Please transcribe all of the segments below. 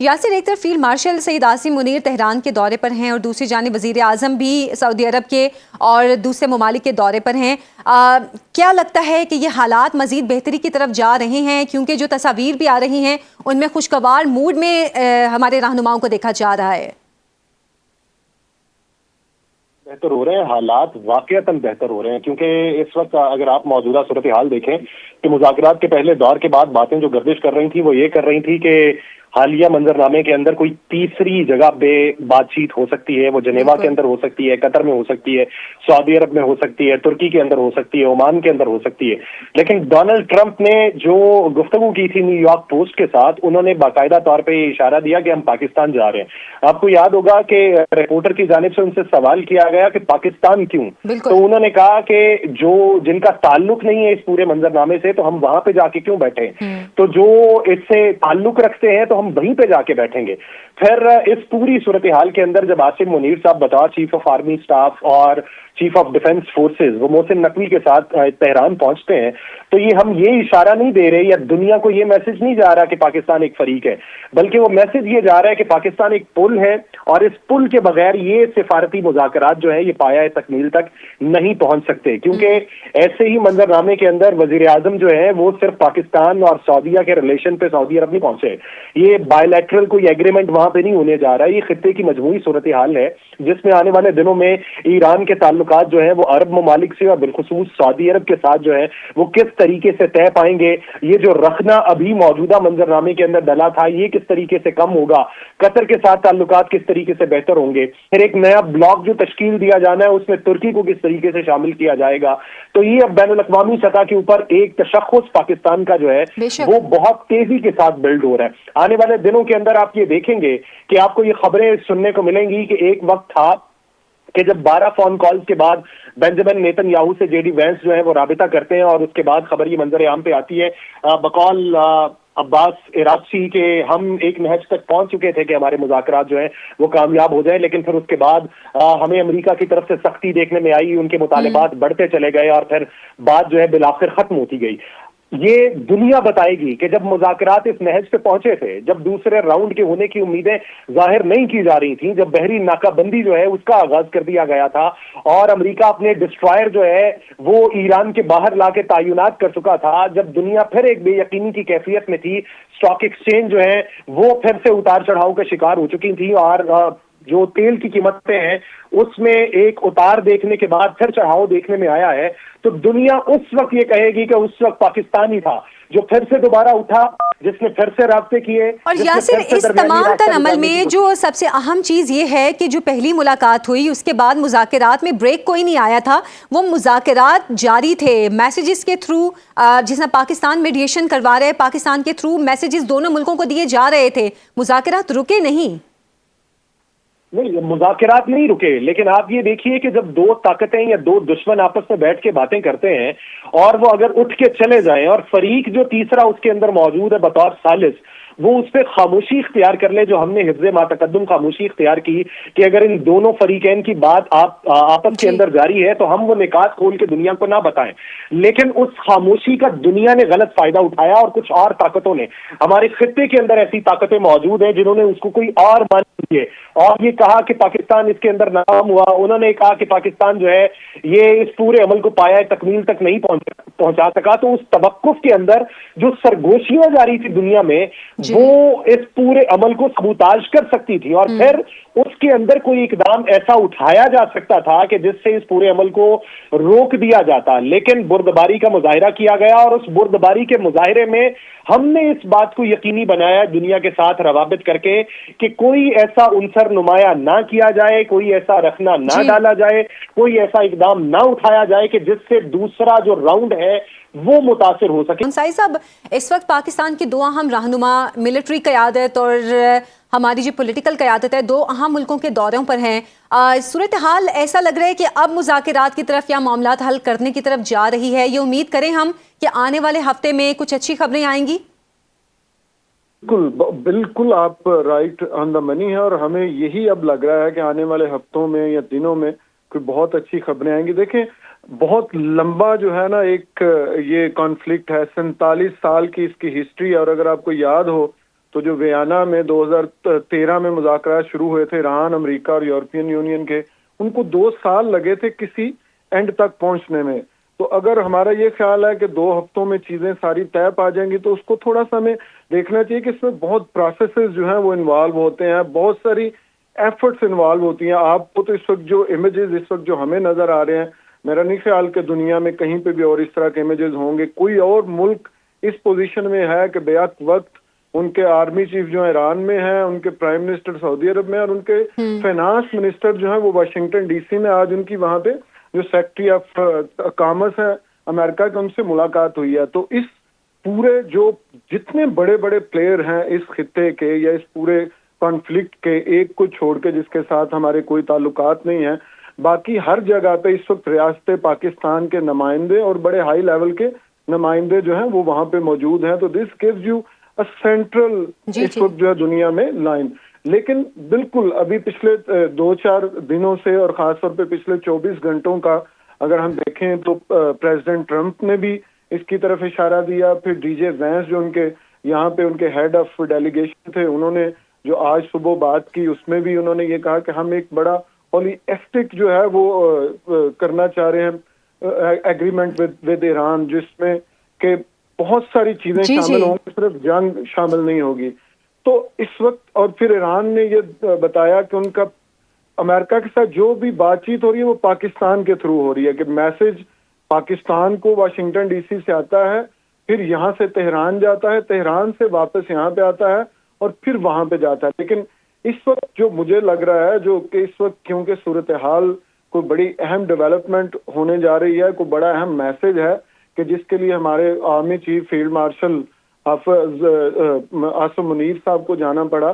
यासिर, एक तरफ field marshal Syed Asim Munir Tehran के दौरे पर हैं और दूसरी जानिब वज़ीर आज़म भी सऊदी अरब के और दूसरे ममालिक के दौरे पर हैं। क्या लगता है कि ये हालात मज़ीद बेहतरी की तरफ जा रहे हैं, क्योंकि जो तस्वीर भी आ रही हैं उनमें खुशगवार मूड में हमारे रहनुमाओं को देखा जा रहा है? बेहतर हो रहे हैं, हालात वाकईतन बेहतर हो रहे हैं, क्योंकि इस वक्त अगर आप मौजूदा सूरत हाल देखें कि मुज़ाकरात के पहले दौर के बाद बातें जो गर्दिश कर रही थी वो ये कर रही थी कि हालिया मंजरनामे के अंदर कोई तीसरी जगह पे बातचीत हो सकती है। वो जनेवा के अंदर हो सकती है, कतर में हो सकती है, सऊदी अरब में हो सकती है, तुर्की के अंदर हो सकती है, ओमान के अंदर हो सकती है। लेकिन डोनाल्ड ट्रंप ने जो गुफ्तगू की थी न्यूयॉर्क पोस्ट के साथ, उन्होंने बाकायदा तौर पर इशारा दिया कि हम पाकिस्तान जा रहे हैं। आपको याद होगा कि रिपोर्टर की जानिब से उनसे सवाल किया गया कि पाकिस्तान क्यों, तो उन्होंने कहा कि जो जिनका ताल्लुक नहीं है इस पूरे मंजरनामे से, तो हम वहां पे जाके क्यों बैठे, तो जो इससे ताल्लुक रखते हैं तो हम वहीं पे जाके बैठेंगे। फिर इस पूरी सूरत हाल के अंदर जब आसिम मुनीर साहब बतौर चीफ ऑफ आर्मी स्टाफ और चीफ ऑफ डिफेंस फोर्सेस वो मोहसिन नकवी के साथ तेहरान पहुंचते हैं, तो हम ये इशारा नहीं दे रहे या दुनिया को ये मैसेज नहीं जा रहा कि पाकिस्तान एक फरीक है, बल्कि वो मैसेज ये जा रहा है कि पाकिस्तान एक पुल है और इस पुल के बगैर ये सिफारती मुज़ाकरात जो है ये पाया तकमील तक नहीं पहुंच सकते। क्योंकि ऐसे ही मंजरनामे के अंदर वजीर आजम जो है वो सिर्फ पाकिस्तान और सऊदीया के रिलेशन पे सऊदी अरब नहीं पहुंचे, ये बायलैटरल कोई एग्रीमेंट वहां पे नहीं होने जा रहा है। ये खित्ते की मजमूई सूरत हाल है जिसमें आने वाले दिनों में ईरान के ताल्लुकात जो है वो अरब ममालिक से और बिलखुसूस सऊदी अरब के साथ जो है वो किस तरीके से तय पाएंगे। ये जो रखना अभी मौजूदा मंजरनामे के अंदर डला था ये किस तरीके से कम होगा, कतर के साथ ताल्लुकात किस तरीके से बेहतर होंगे, फिर एक नया ब्लॉक जो तश्कील दिया जाना है उसमें तुर्की को किस तरीके से शामिल किया जाएगा। तो ये अब बैनुल अक़वामी सतह के ऊपर एक तशख़्ख़ुस पाकिस्तान का जो है वो बहुत तेजी के साथ बिल्ड हो रहा है। आने वाले दिनों के अंदर आप ये देखेंगे कि आपको ये खबरें सुनने को मिलेंगी कि एक वक्त था कि जब 12 फोन कॉल्स के बाद बेंजामिन नेतन्याहू से जेडी वेंस जो है वो राबिता करते हैं और उसके बाद खबर ये मंजर आम पे आती है बकौल अब्बास इराक़ची के हम एक नहज तक पहुंच चुके थे कि हमारे मुज़ाकरात जो है वो कामयाब हो जाए, लेकिन फिर उसके बाद हमें अमेरिका की तरफ से सख्ती देखने में आई, उनके मुतालिबात बढ़ते चले गए और फिर बात जो है बिलाखिर खत्म होती गई। ये दुनिया बताएगी कि जब मुज़ाकरात इस नहज पे पहुंचे थे, जब दूसरे राउंड के होने की उम्मीदें जाहिर नहीं की जा रही थी, जब बहरी नाकाबंदी जो है उसका आगाज कर दिया गया था और अमेरिका अपने डिस्ट्रॉयर जो है वो ईरान के बाहर लाके तैनात कर चुका था, जब दुनिया फिर एक बेयकीनी की कैफियत में थी, स्टॉक एक्सचेंज जो है वो फिर से उतार चढ़ाव का शिकार हो चुकी थी और जो तेल की कीमतें हैं उसमें एक उतार देखने के बाद फिर चढ़ाव देखने में आया है, तो दुनिया उस वक्त ये कहेगी कि उस वक्त पाकिस्तान ही था जो फिर से दोबारा उठा, जिसने फिर से राब्ते किए। और यासिर, इस तमाम तर अमल में जो सबसे अहम चीज़ ये है कि जो पहली मुलाकात हुई उसके बाद मुज़ाकरात में ब्रेक कोई नहीं आया था, वो मुज़ाकरात जारी थे मैसेजेस के थ्रू, जिसमें पाकिस्तान मीडिएशन करवा रहे, पाकिस्तान के थ्रू मैसेजेस दोनों मुल्कों को दिए जा रहे थे, मुज़ाकरात रुके नहीं। मुज़ाकरात नहीं रुके, लेकिन आप ये देखिए कि जब दो ताकतें या दो दुश्मन आपस में बैठ के बातें करते हैं और वो अगर उठ के चले जाएं और फरीक जो तीसरा उसके अंदर मौजूद है बतौर सालिस, वो उस पर खामोशी इख्तियार कर ले, जो हमने हिफ्ज़े मातकद्दुम खामोशी इख्तियार की कि अगर इन दोनों फरीकैन की बात आपस के अंदर जारी है तो हम वो निकात खोल के दुनिया को ना बताएं। लेकिन उस खामोशी का दुनिया ने गलत फायदा उठाया और कुछ और ताकतों ने, हमारे खित्ते के अंदर ऐसी ताकतें मौजूद हैं जिन्होंने उसको कोई और मान दिए और ये कहा कि पाकिस्तान इसके अंदर नाकाम हुआ। उन्होंने कहा कि पाकिस्तान जो है ये इस पूरे अमल को पाया तकमील तक नहीं पहुंचा सका। तो उस तवक्कुफ के अंदर जो सरगोशियां जारी थी दुनिया में वो इस पूरे अमल को सबूताज कर सकती थी और फिर उसके अंदर कोई इकदाम ऐसा उठाया जा सकता था कि जिससे इस पूरे अमल को रोक दिया जाता, लेकिन बुर्दबारी का मुजाहिरा किया गया और उस बुर्दबारी के मुजाहिरे में हमने इस बात को यकीनी बनाया दुनिया के साथ रवाबित करके कि कोई ऐसा उनसर नुमाया ना किया जाए, कोई ऐसा रखना ना डाला जाए, कोई ऐसा इकदाम ना उठाया जाए कि जिससे दूसरा जो राउंड है वो मुतासिर हो सके। अंसारी साहब, इस वक्त पाकिस्तान की दो अहम रहनुमा, मिलिट्री क़यादत और हमारी जो पॉलिटिकल क़यादत है, दो अहम मुल्कों के दौरों पर हैं। सूरत हाल ऐसा लग रहा है कि अब मुज़ाकरात की तरफ या मामलात हल करने की तरफ जा रही है। ये उम्मीद करें हम कि आने वाले हफ्ते में कुछ अच्छी खबरें आएंगी। बिल्कुल आप राइट ऑन द मनी है और हमें यही अब लग रहा है कि आने वाले हफ्तों में या दिनों में कोई बहुत अच्छी खबरें आएंगी। देखें, बहुत लंबा जो है ना एक ये कॉन्फ्लिक्ट है, 47 साल की इसकी हिस्ट्री, और अगर आपको याद हो तो जो वियना में 2013 में मुज़ाकरात शुरू हुए थे ईरान, अमेरिका और यूरोपियन यूनियन के, उनको 2 साल लगे थे किसी एंड तक पहुंचने में। तो अगर हमारा ये ख्याल है कि 2 हफ्तों में चीजें सारी तय पा जाएंगी, तो उसको थोड़ा सा हमें देखना चाहिए कि इसमें बहुत प्रोसेसेस जो हैं वो इन्वॉल्व होते हैं, बहुत सारी एफर्ट्स इन्वॉल्व होती हैं। आपको तो इस वक्त जो इमेजेस इस वक्त जो हमें नजर आ रहे हैं, मेरा नहीं ख्याल कि दुनिया में कहीं पे भी और इस तरह के इमेजेस होंगे। कोई और मुल्क इस पोजीशन में है कि बेअत वक्त उनके आर्मी चीफ जो है ईरान में है, उनके प्राइम मिनिस्टर सऊदी अरब में, और उनके फाइनेंस मिनिस्टर जो है वो वाशिंगटन डीसी में। आज उनकी वहां पे जो सेक्रेटरी ऑफ कॉमर्स है अमेरिका के, उनसे मुलाकात हुई है। तो इस पूरे जो जितने बड़े बड़े प्लेयर हैं इस खित्ते के या इस पूरे कॉन्फ्लिक्ट के, एक को छोड़ के जिसके साथ हमारे कोई ताल्लुकात नहीं है, बाकी हर जगह पे इस वक्त रियासत पाकिस्तान के नुमाइंदे और बड़े हाई लेवल के नुमाइंदे जो हैं वो वहां पे मौजूद हैं। तो this gives you a central इस वक्त जो है दुनिया में लाइन। लेकिन बिल्कुल अभी पिछले 2-4 दिनों से और खासतौर पे पिछले 24 घंटों का अगर हम देखें तो प्रेसिडेंट ट्रंप ने भी इसकी तरफ इशारा दिया। फिर डीजे वैंस जो उनके यहाँ पे उनके हेड ऑफ डेलीगेशन थे, उन्होंने जो आज सुबह बात की उसमें भी उन्होंने ये कहा कि हम एक बड़ा पॉलीएस्टिक जो है वो करना चाह रहे हैं एग्रीमेंट विद ईरान, जिसमें के बहुत सारी चीजें शामिल होंगी, सिर्फ जंग शामिल नहीं होगी। तो इस वक्त और फिर ईरान ने ये बताया कि उनका अमेरिका के साथ जो भी बातचीत हो रही है वो पाकिस्तान के थ्रू हो रही है, कि मैसेज पाकिस्तान को वाशिंगटन डीसी से आता है, फिर यहाँ से तेहरान जाता है, तेहरान से वापस यहाँ पे आता है और फिर वहां पे जाता है। लेकिन इस वक्त जो मुझे लग रहा है जो कि इस वक्त क्योंकि सूरत हाल कोई बड़ी अहम डेवलपमेंट होने जा रही है, कोई बड़ा अहम मैसेज है कि जिसके लिए हमारे army chief field marshal Asim Munir साहब को जाना पड़ा।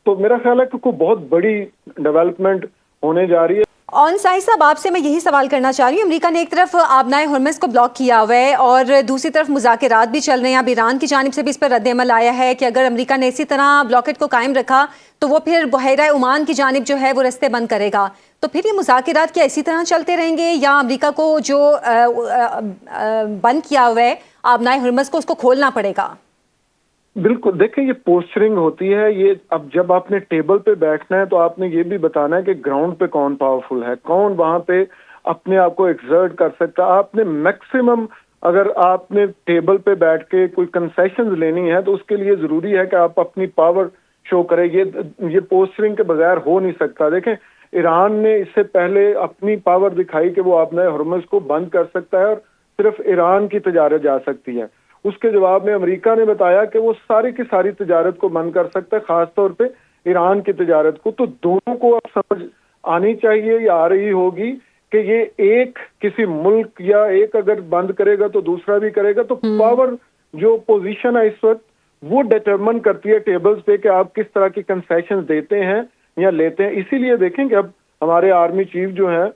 तो मेरा ख्याल है कि कोई बहुत बड़ी डेवलपमेंट होने जा रही है। ऑन साइद साहब, आपसे मैं यही सवाल करना चाह रही हूँ, अमेरिका ने एक तरफ आबनाए हुर्मुज़ को ब्लॉक किया हुआ है और दूसरी तरफ मुज़ाकरात भी चल रहे हैं। अब ईरान की जानिब से भी इस पर रद्द-ए-अमल आया है कि अगर अमेरिका ने इसी तरह ब्लॉकेट को कायम रखा तो वो फिर बहरा ओमान की जानिब जो है वो रास्ते बंद करेगा। तो फिर ये मुज़ाकरात क्या इसी तरह चलते रहेंगे या अमेरिका को जो बंद किया हुआ है आबनाए हुर्मुज़ को उसको खोलना पड़ेगा? बिल्कुल, देखिए ये पोस्चरिंग होती है। ये अब जब आपने टेबल पे बैठना है तो आपने ये भी बताना है कि ग्राउंड पे कौन पावरफुल है, कौन वहां पे अपने आप को एक्सर्ट कर सकता है। आपने मैक्सिमम अगर आपने टेबल पे बैठ के कोई कंसेशंस लेनी है तो उसके लिए जरूरी है कि आप अपनी पावर शो करें। ये पोस्चरिंग के बगैर हो नहीं सकता। देखें, ईरान ने इससे पहले अपनी पावर दिखाई कि वो अपने हुर्मुज़ को बंद कर सकता है और सिर्फ ईरान की तजारत जा सकती है। उसके जवाब में अमेरिका ने बताया कि वो सारी की सारी तजारत को बंद कर सकता है, खासतौर पे ईरान की तजारत को। तो दोनों को अब समझ आनी चाहिए या आ रही होगी कि ये एक किसी मुल्क या एक अगर बंद करेगा तो दूसरा भी करेगा। तो पावर जो पोजीशन है इस वक्त वो डिटरमिन करती है टेबल्स पे कि आप किस तरह की कंसेशन देते हैं या लेते हैं। इसीलिए देखें कि अब हमारे आर्मी चीफ जो है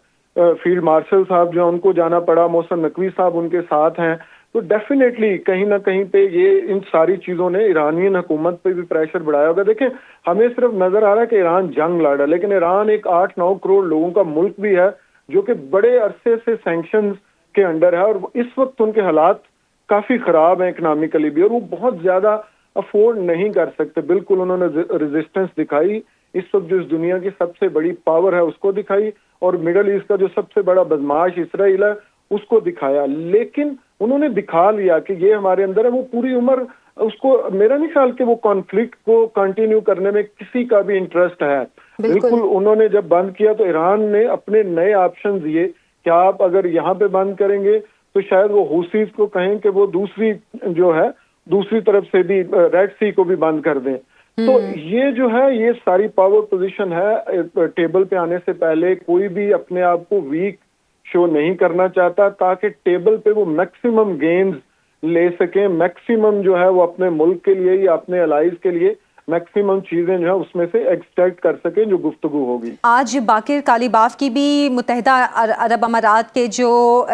फील्ड मार्शल साहब जो है उनको जाना पड़ा, मोहसिन नकवी साहब उनके साथ हैं। तो डेफिनेटली कहीं ना कहीं पे ये इन सारी चीजों ने ईरानियन हुकूमत पे भी प्रेशर बढ़ाया होगा। देखें, हमें सिर्फ नजर आ रहा है कि ईरान जंग लड़ रहा है, लेकिन ईरान एक 8-9 करोड़ लोगों का मुल्क भी है जो कि बड़े अरसे से सैंक्शंस के अंडर है और इस वक्त उनके हालात काफी खराब हैं इकोनॉमिकली भी, और वो बहुत ज्यादा अफोर्ड नहीं कर सकते। बिल्कुल उन्होंने रेजिस्टेंस दिखाई, इस वक्त जो इस दुनिया की सबसे बड़ी पावर है उसको दिखाई, और मिडल ईस्ट का जो सबसे बड़ा बदमाश इसराइल है उसको दिखाया। लेकिन उन्होंने दिखा लिया कि ये हमारे अंदर है। वो पूरी उम्र उसको, मेरा नहीं ख्याल कि वो कॉन्फ्लिक्ट को कंटिन्यू करने में किसी का भी इंटरेस्ट है। बिल्कुल उन्होंने जब बंद किया तो ईरान ने अपने नए ऑप्शन दिए कि आप अगर यहाँ पे बंद करेंगे तो शायद वो हुसीज को कहें कि वो दूसरी जो है दूसरी तरफ से भी रेड सी को भी बंद कर दें। तो ये जो है ये सारी पावर पोजीशन है। टेबल पे आने से पहले कोई भी अपने आप को वीक शो नहीं करना चाहता ताकि टेबल पे वो मैक्सिमम गेन्स ले सकें, मैक्सिमम जो है वो अपने मुल्क के लिए या अपने अलाइज के लिए मैक्सिमम चीजें जो है उसमें से एक्सट्रैक्ट कर सकें जो गुफ्तगू होगी। आज बाकिर कालीबाफ की भी मुत्तहिदा अरब अमारात के जो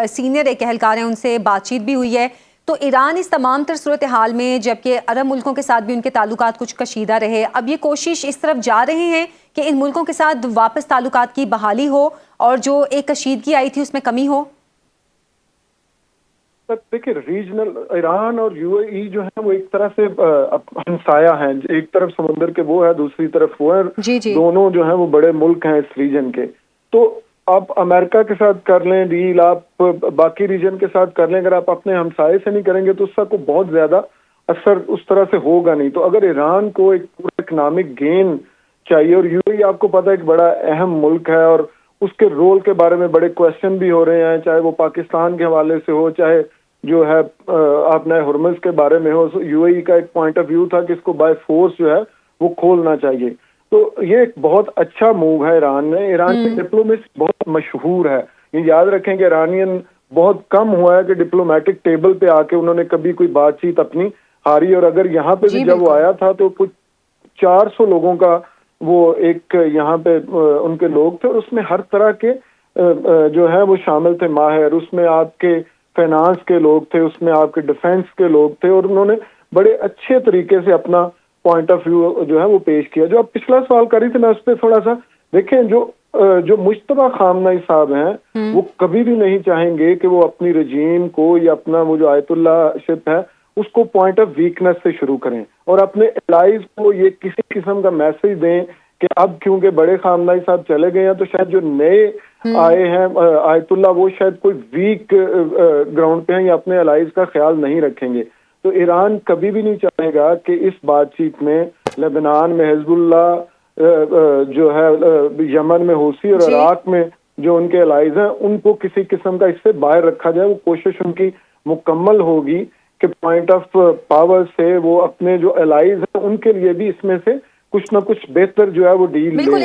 सीनियर एक एहलकार हैं उनसे बातचीत भी हुई है। तो ईरान इस तमाम तर सूरत हाल में, जबकि अरब मुल्कों के साथ भी उनके ताल्लुकात कुछ कशीदा रहे, अब ये कोशिश इस तरफ जा रहे हैं कि इन मुल्कों के साथ वापस ताल्लुकात की बहाली हो और जो एक कशीदगी आई थी उसमें कमी हो। देखिए रीजनल ईरान और यूएई जो है वो एक तरह से हमसाया हैं, एक तरफ समंदर के वो है, दूसरी तरफ वो है। जी जी। दोनों जो है वो बड़े मुल्क हैं इस रीजन के। तो आप अमेरिका के साथ कर लें डील, आप बाकी रीजन के साथ कर लें, अगर आप अपने हमसाये से नहीं करेंगे तो उसका कोई बहुत ज्यादा असर उस तरह से होगा नहीं। तो अगर ईरान को एक पूरा इकोनॉमिक गेन चाहिए, और यूएई आपको पता है एक बड़ा अहम मुल्क है और उसके रोल के बारे में बड़े क्वेश्चन भी हो रहे हैं, चाहे वो पाकिस्तान के हवाले से हो, चाहे जो है आपने हुर्मुज़ के बारे में हो। यूएई का एक पॉइंट ऑफ व्यू था कि इसको बाय फोर्स जो है वो खोलना चाहिए। तो ये एक बहुत अच्छा मूव है ईरान में। ईरान की डिप्लोमेसी बहुत मशहूर है, ये याद रखें कि ईरानियन बहुत कम हुआ है कि डिप्लोमेटिक टेबल पे आके उन्होंने कभी कोई बातचीत अपनी हारी। और अगर यहाँ पे भी जब वो आया था तो कुछ 400 लोगों का वो एक यहाँ पे उनके लोग थे, और उसमें हर तरह के जो है वो शामिल थे माहिर, उसमें आपके फाइनेंस के लोग थे, उसमें आपके डिफेंस के लोग थे, और उन्होंने बड़े अच्छे तरीके से अपना पॉइंट ऑफ व्यू जो है वो पेश किया। जो आप पिछला सवाल कर रही थी, मैं उस पर थोड़ा सा देखें, जो मुश्तबा खामनाई साहब हैं वो कभी भी नहीं चाहेंगे कि वो अपनी रजीम को या अपना वो जो आयतुल्लाशिप है उसको पॉइंट ऑफ वीकनेस से शुरू करें, और अपने एलाइज को ये किसी किस्म का मैसेज दें कि अब क्योंकि बड़े खामनाई साहब चले गए हैं तो शायद जो नए आए हैं आयतुल्ला वो शायद कोई वीक ग्राउंड पे हैं या अपने एलाइज का ख्याल नहीं रखेंगे। तो ईरान कभी भी नहीं चाहेगा कि इस बातचीत में लेबनान में हिजबुल्ला जो है, यमन में हूसी, और इराक में जो उनके एलाइज हैं उनको किसी किस्म का इससे बाहर रखा जाए। वो कोशिश उनकी मुकम्मल होगी कि पॉइंट ऑफ पावर से वो अपने जो एलाइज हैं उनके लिए भी इसमें से कुछ ना कुछ बेहतर जो है वो डील ले।